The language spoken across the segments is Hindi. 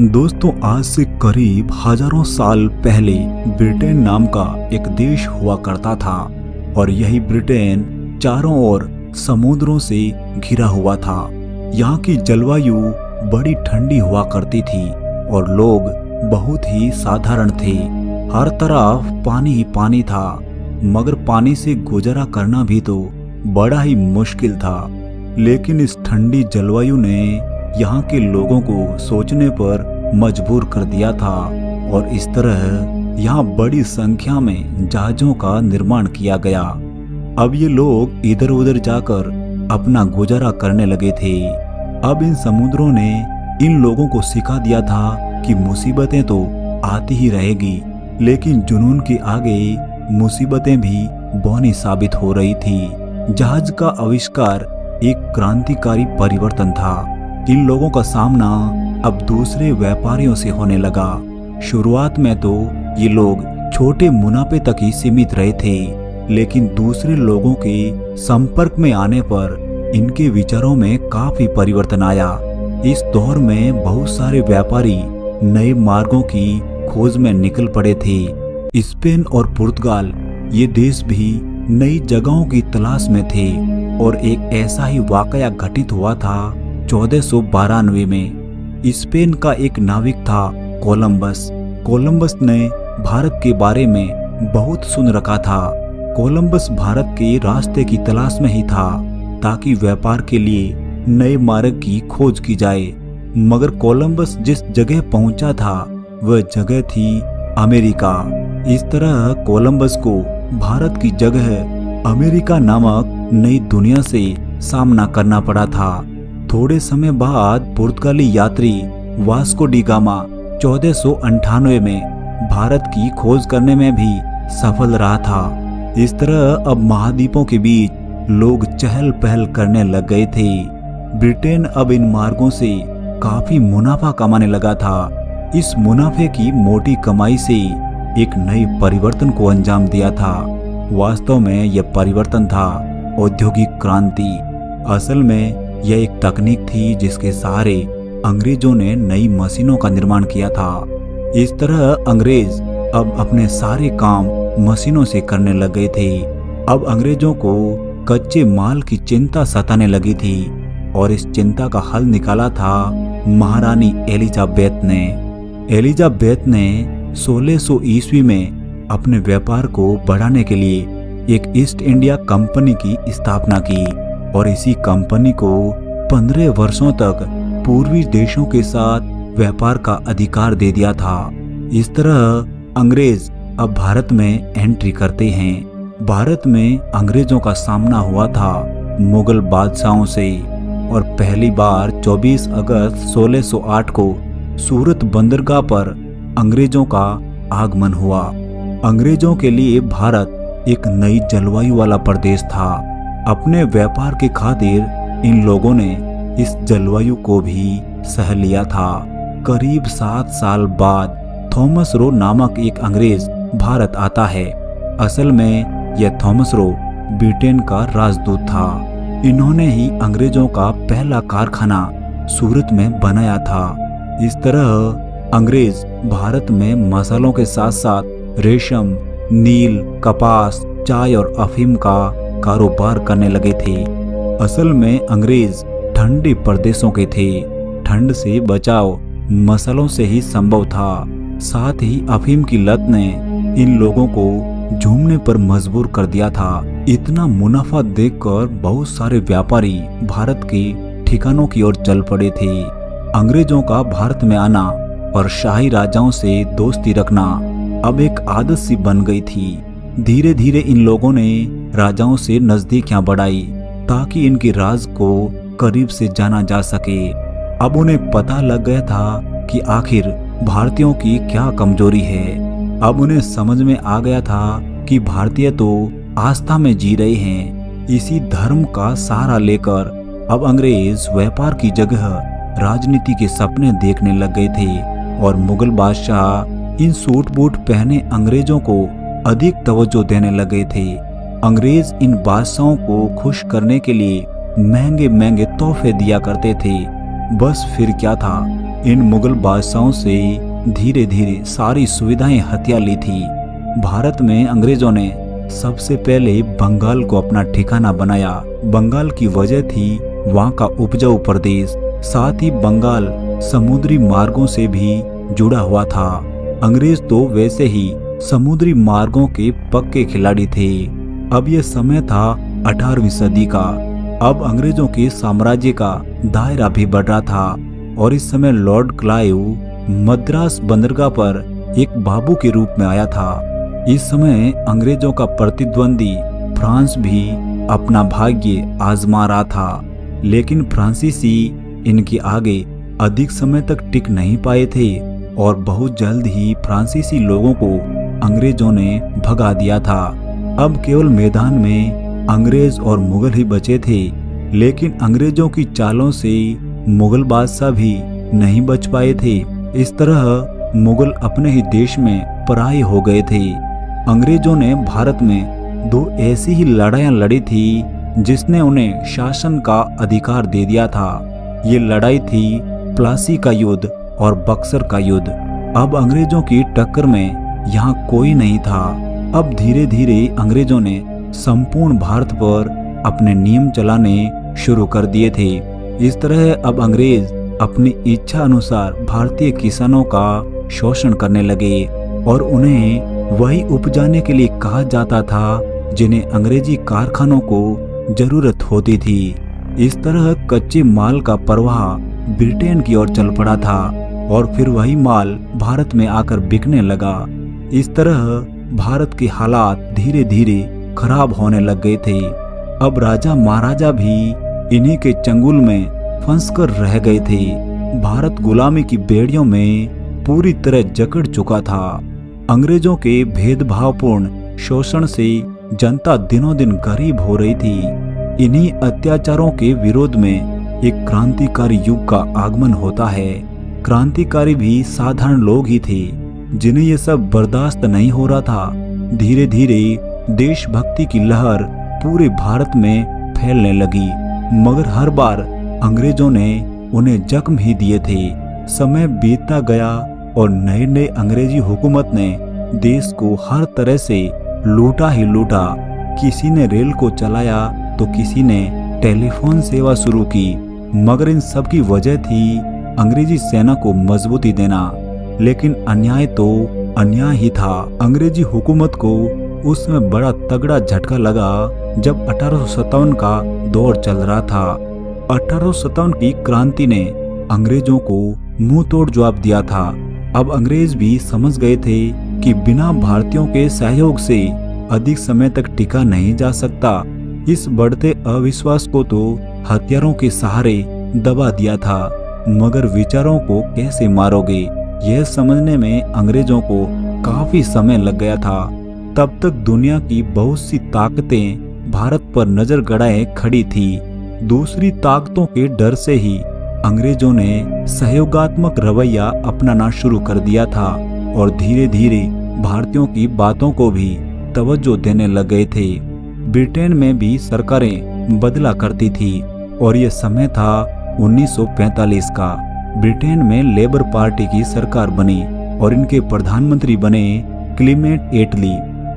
दोस्तों, आज से करीब हजारों साल पहले ब्रिटेन नाम का एक देश हुआ करता था और यही ब्रिटेन चारों ओर समुद्रों से घिरा हुआ था। यहाँ की जलवायु बड़ी ठंडी हुआ करती थी और लोग बहुत ही साधारण थे। हर तरफ पानी ही पानी था, मगर पानी से गुजारा करना भी तो बड़ा ही मुश्किल था। लेकिन इस ठंडी जलवायु ने यहाँ के लोगों को सोचने पर मजबूर कर दिया था और इस तरह यहाँ बड़ी संख्या में जहाजों का निर्माण किया गया। अब ये लोग इधर उधर जाकर अपना गुजारा करने लगे थे। अब इन समुद्रों ने इन लोगों को सिखा दिया था कि मुसीबतें तो आती ही रहेगी, लेकिन जुनून के आगे मुसीबतें भी बौनी साबित हो रही थी। जहाज का आविष्कार एक क्रांतिकारी परिवर्तन था। इन लोगों का सामना अब दूसरे व्यापारियों से होने लगा। शुरुआत में तो ये लोग छोटे मुनाफे तक ही सीमित रहे थे, लेकिन दूसरे लोगों के संपर्क में आने पर इनके विचारों में काफी परिवर्तन आया। इस दौर में बहुत सारे व्यापारी नए मार्गों की खोज में निकल पड़े थे। स्पेन और पुर्तगाल ये देश भी नई जगहों की तलाश में थे और एक ऐसा ही वाकया घटित हुआ था 1492 में। स्पेन का एक नाविक था कोलंबस। कोलंबस ने भारत के बारे में बहुत सुन रखा था। कोलंबस भारत के रास्ते की तलाश में ही था ताकि व्यापार के लिए नए मार्ग की खोज की जाए। मगर कोलंबस जिस जगह पहुंचा था वह जगह थी अमेरिका। इस तरह कोलंबस को भारत की जगह अमेरिका नामक नई दुनिया से सामना करना पड़ा था। थोड़े समय बाद पुर्तगाली यात्री वास्को डी गामा 1498 में भारत की खोज करने में भी सफल रहा था। इस तरह अब महाद्वीपों के बीच लोग चहल पहल करने लग गए थे। ब्रिटेन अब इन मार्गों से काफी मुनाफा कमाने लगा था। इस मुनाफे की मोटी कमाई से एक नई परिवर्तन को अंजाम दिया था। वास्तव में यह परिवर्तन था औद्योगिक क्रांति। असल में यह एक तकनीक थी जिसके सहारे अंग्रेजों ने नई मशीनों का निर्माण किया था। इस तरह अंग्रेज अब अपने सारे काम मशीनों से करने लग गए थे। अब अंग्रेजों को कच्चे माल की चिंता सताने लगी थी और इस चिंता का हल निकाला था महारानी एलिजाबेथ ने। एलिजाबेथ ने 1600 ईस्वी में अपने व्यापार को बढ़ाने के लिए एक ईस्ट इंडिया कंपनी की स्थापना की और इसी कंपनी को 15 वर्षों तक पूर्वी देशों के साथ व्यापार का अधिकार दे दिया था। इस तरह अंग्रेज अब भारत में एंट्री करते हैं। भारत में अंग्रेजों का सामना हुआ था मुगल बादशाहों से और पहली बार 24 अगस्त 1608 को सूरत बंदरगाह पर अंग्रेजों का आगमन हुआ। अंग्रेजों के लिए भारत एक नई जलवायु वाला प्रदेश था। अपने व्यापार के खातिर इन लोगों ने इस जलवायु को भी सह लिया था। करीब 7 साल बाद थॉमस रो नामक एक अंग्रेज भारत आता है। असल में यह थॉमस रो ब्रिटेन का राजदूत था। इन्होंने ही अंग्रेजों का पहला कारखाना सूरत में बनाया था। इस तरह अंग्रेज भारत में मसालों के साथ साथ रेशम, नील, कपास, चाय और अफीम का कारोबार करने लगे थे। असल में अंग्रेज ठंडे प्रदेशों के थे। ठंड से बचाव मसालों से ही संभव था। साथ ही अफीम की लत ने इन लोगों को झूमने पर मजबूर कर दिया था। इतना मुनाफा देखकर बहुत सारे व्यापारी भारत के ठिकानों की ओर चल पड़े थे। अंग्रेजों का भारत में आना और शाही राजाओं से दोस्ती रखना अब एक आदत सी बन गई थी। धीरे धीरे इन लोगों ने राजाओं से नजदीकियां बढ़ाई ताकि इनके राज को करीब से जाना जा सके। अब उन्हें पता लग गया था कि आखिर भारतीयों की क्या कमजोरी है। अब उन्हें समझ में आ गया था कि भारतीय तो आस्था में जी रहे हैं। इसी धर्म का सहारा लेकर अब अंग्रेज व्यापार की जगह राजनीति के सपने देखने लग गए थे और मुगल बादशाह इन सूट बूट पहने अंग्रेजों को अधिक तवज्जो देने लगे थे। अंग्रेज इन बादशाहों को खुश करने के लिए महंगे महंगे तोहफे दिया करते थे। बस फिर क्या था, इन मुगल बादशाहों से धीरे धीरे सारी सुविधाएं हथिया ली थी। भारत में अंग्रेजों ने सबसे पहले बंगाल को अपना ठिकाना बनाया। बंगाल की वजह थी वहाँ का उपजाऊ प्रदेश, साथ ही बंगाल समुद्री मार्गों से भी जुड़ा हुआ था। अंग्रेज तो वैसे ही समुद्री मार्गों के पक्के खिलाड़ी थे। अब यह समय था 18वीं सदी का। अब अंग्रेजों के साम्राज्य का दायरा भी बढ़ रहा था और इस समय लॉर्ड क्लाइव मद्रास बंदरगाह पर एक बाबू के रूप में आया था। इस समय अंग्रेजों का प्रतिद्वंदी फ्रांस भी अपना भाग्य आजमा रहा था, लेकिन फ्रांसीसी इनके आगे अधिक समय तक टिक नहीं पाए थे और बहुत जल्द ही फ्रांसीसी लोगों को अंग्रेजों ने भगा दिया था। अब केवल मैदान में अंग्रेज और मुगल ही बचे थे, लेकिन अंग्रेजों की चालों से मुगल बादशाह भी नहीं बच पाए थे। इस तरह मुगल अपने ही देश में पराये हो गए थे। अंग्रेजों ने भारत में 2 ऐसी ही लड़ाइयाँ लड़ी थी जिसने उन्हें शासन का अधिकार दे दिया था। ये लड़ाई थी प्लासी का युद्ध और बक्सर का युद्ध। अब अंग्रेजों की टक्कर में यहाँ कोई नहीं था। अब धीरे धीरे अंग्रेजों ने संपूर्ण भारत पर अपने नियम चलाने शुरू कर दिए थे। इस तरह अब अंग्रेज अपनी इच्छा अनुसार भारतीय किसानों का शोषण करने लगे और उन्हें वही उपजाने के लिए कहा जाता था जिन्हें अंग्रेजी कारखानों को जरूरत होती थी। इस तरह कच्चे माल का प्रवाह ब्रिटेन की ओर चल पड़ा था और फिर वही माल भारत में आकर बिकने लगा। इस तरह भारत के हालात धीरे धीरे खराब होने लग गए थे। अब राजा महाराजा भी इन्हीं के चंगुल में फंसकर रह गए थे। भारत गुलामी की बेड़ियों में पूरी तरह जकड़ चुका था। अंग्रेजों के भेदभावपूर्ण शोषण से जनता दिनों दिन गरीब हो रही थी। इन्हीं अत्याचारों के विरोध में एक क्रांतिकारी युग का आगमन होता है। क्रांतिकारी भी साधारण लोग ही थे जिन्हें ये सब बर्दाश्त नहीं हो रहा था। धीरे धीरे देशभक्ति की लहर पूरे भारत में फैलने लगी, मगर हर बार अंग्रेजों ने उन्हें जख्म ही दिए थे। समय बीतता गया और नए नए अंग्रेजी हुकूमत ने देश को हर तरह से लूटा ही लूटा। किसी ने रेल को चलाया तो किसी ने टेलीफोन सेवा शुरू की, मगर इन सब की वजह थी अंग्रेजी सेना को मजबूती देना। लेकिन अन्याय तो अन्याय ही था। अंग्रेजी हुकूमत को उस समय बड़ा तगड़ा झटका लगा जब 1857 का दौर चल रहा था। 1857 की क्रांति ने अंग्रेजों को मुंह तोड़ जवाब दिया था। अब अंग्रेज भी समझ गए थे कि बिना भारतीयों के सहयोग से अधिक समय तक टिका नहीं जा सकता। इस बढ़ते अविश्वास को तो हथियारों के सहारे दबा दिया था, मगर विचारों को कैसे मारोगे, यह समझने में अंग्रेजों को काफी समय लग गया था। तब तक दुनिया की बहुत सी ताकतें भारत पर नजर गड़ाए खड़ी थी। दूसरी ताकतों के डर से ही अंग्रेजों ने सहयोगात्मक रवैया अपनाना शुरू कर दिया था और धीरे धीरे भारतीयों की बातों को भी तवज्जो देने लग गए थे। ब्रिटेन में भी सरकारें बदला करती थी और ये समय था 1945 का। ब्रिटेन में लेबर पार्टी की सरकार बनी और इनके प्रधानमंत्री बने क्लीमेंट एटली।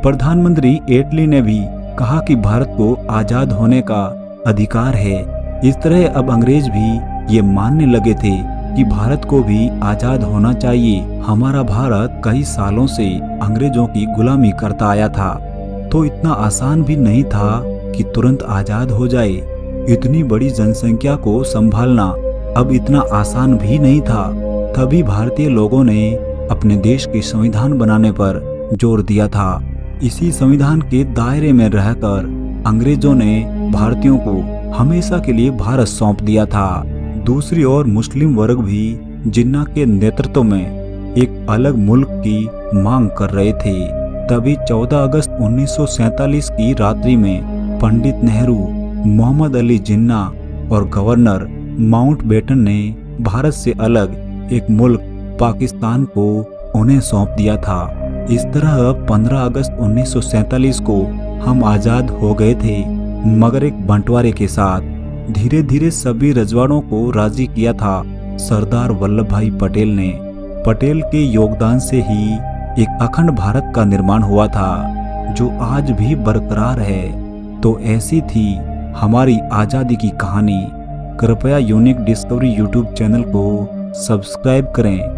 प्रधानमंत्री एटली ने भी कहा कि भारत को आजाद होने का अधिकार है। इस तरह अब अंग्रेज भी ये मानने लगे थे कि भारत को भी आजाद होना चाहिए। हमारा भारत कई सालों से अंग्रेजों की गुलामी करता आया था, तो इतना आसान भी नहीं था कि तुरंत आजाद हो जाए। इतनी बड़ी जनसंख्या को संभालना अब इतना आसान भी नहीं था। तभी भारतीय लोगों ने अपने देश के संविधान बनाने पर जोर दिया था। इसी संविधान के दायरे में रहकर अंग्रेजों ने भारतीयों को हमेशा के लिए भारत सौंप दिया था। दूसरी ओर मुस्लिम वर्ग भी जिन्ना के नेतृत्व में एक अलग मुल्क की मांग कर रहे थे। तभी 14 अगस्त 1947 की रात्रि में पंडित नेहरू, मोहम्मद अली जिन्ना और गवर्नर माउंटबेटन ने भारत से अलग एक मुल्क पाकिस्तान को उन्हें सौंप दिया था। इस तरह 15 अगस्त 1947 को हम आजाद हो गए थे, मगर एक बंटवारे के साथ। धीरे धीरे सभी रजवाड़ों को राजी किया था सरदार वल्लभ भाई पटेल ने पटेल के योगदान से ही एक अखंड भारत का निर्माण हुआ था जो आज भी बरकरार है। तो ऐसी थी हमारी आज़ादी की कहानी। कृपया यूनिक डिस्कवरी यूट्यूब चैनल को सब्सक्राइब करें